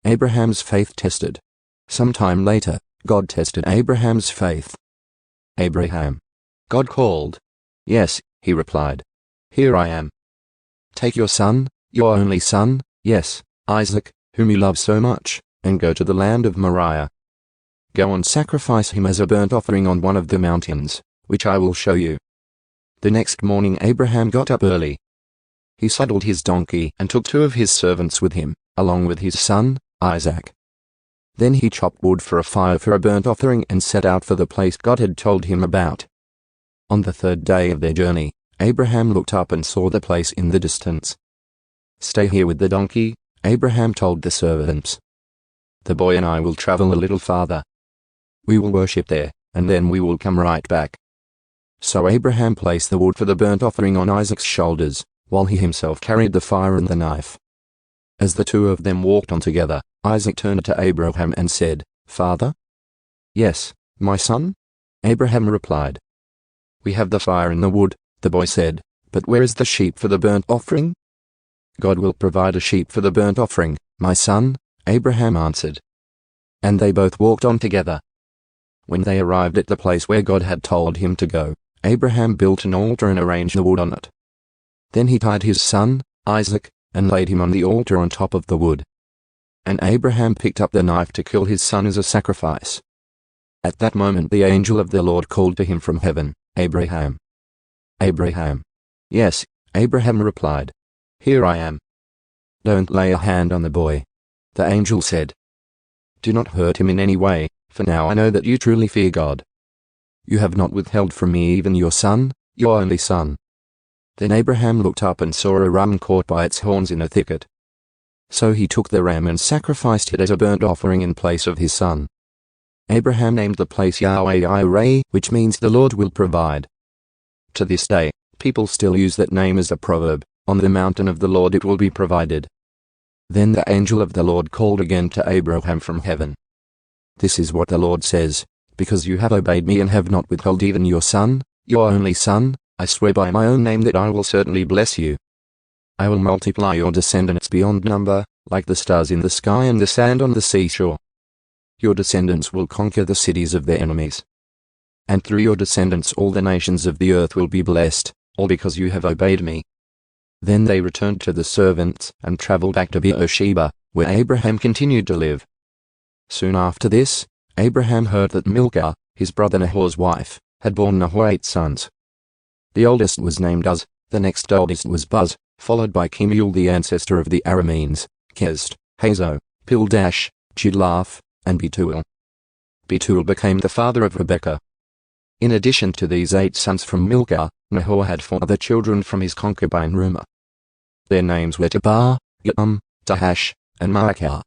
Abraham's faith tested. Some time later, God tested Abraham's faith. Abraham. God called. Yes, he replied. Here I am. Take your son, your only son, yes, Isaac, whom you love so much, and go to the land of Moriah. Go and sacrifice him as a burnt offering on one of the mountains, which I will show you. The next morning Abraham got up early. He saddled his donkey and took 2 of his servants with him, along with his son, Isaac. Then he chopped wood for a fire for a burnt offering and set out for the place God had told him about. On the 3rd day of their journey, Abraham looked up and saw the place in the distance. Stay here with the donkey, Abraham told the servants. The boy and I will travel a little farther. We will worship there, and then we will come right back. So Abraham placed the wood for the burnt offering on Isaac's shoulders, while he himself carried the fire and the knife. As the 2 of them walked on together, Isaac turned to Abraham and said, Father? Yes, my son? Abraham replied. We have the fire and the wood, the boy said, but where is the sheep for the burnt offering? God will provide a sheep for the burnt offering, my son, Abraham answered. And they both walked on together. When they arrived at the place where God had told him to go, Abraham built an altar and arranged the wood on it. Then he tied his son, Isaac, and laid him on the altar on top of the wood. And Abraham picked up the knife to kill his son as a sacrifice. At that moment the angel of the Lord called to him from heaven, Abraham. Abraham. Yes, Abraham replied. Here I am. Don't lay a hand on the boy. The angel said. Do not hurt him in any way, for now I know that you truly fear God. You have not withheld from me even your son, your only son. Then Abraham looked up and saw a ram caught by its horns in a thicket. So he took the ram and sacrificed it as a burnt offering in place of his son. Abraham named the place Yahweh-Yireh, which means the Lord will provide. To this day, people still use that name as a proverb, on the mountain of the Lord it will be provided. Then the angel of the Lord called again to Abraham from heaven. This is what the Lord says, because you have obeyed me and have not withheld even your son, your only son, I swear by my own name that I will certainly bless you. I will multiply your descendants beyond number, like the stars in the sky and the sand on the seashore. Your descendants will conquer the cities of their enemies. And through your descendants all the nations of the earth will be blessed, all because you have obeyed me. Then they returned to the servants and traveled back to Beersheba, where Abraham continued to live. Soon after this, Abraham heard that Milcah, his brother Nahor's wife, had borne Nahor 8 sons. The oldest was named Uz, the next oldest was Buz, followed by Kemuel the ancestor of the Arameans, Kesed, Hazo, Pildash, Jidlaph, and Betuel. Betuel became the father of Rebekah. In addition to these 8 sons from Milcah, Nahor had 4 other children from his concubine Reumah. Their names were Tabar, Gatam, Tahash, and Maachah.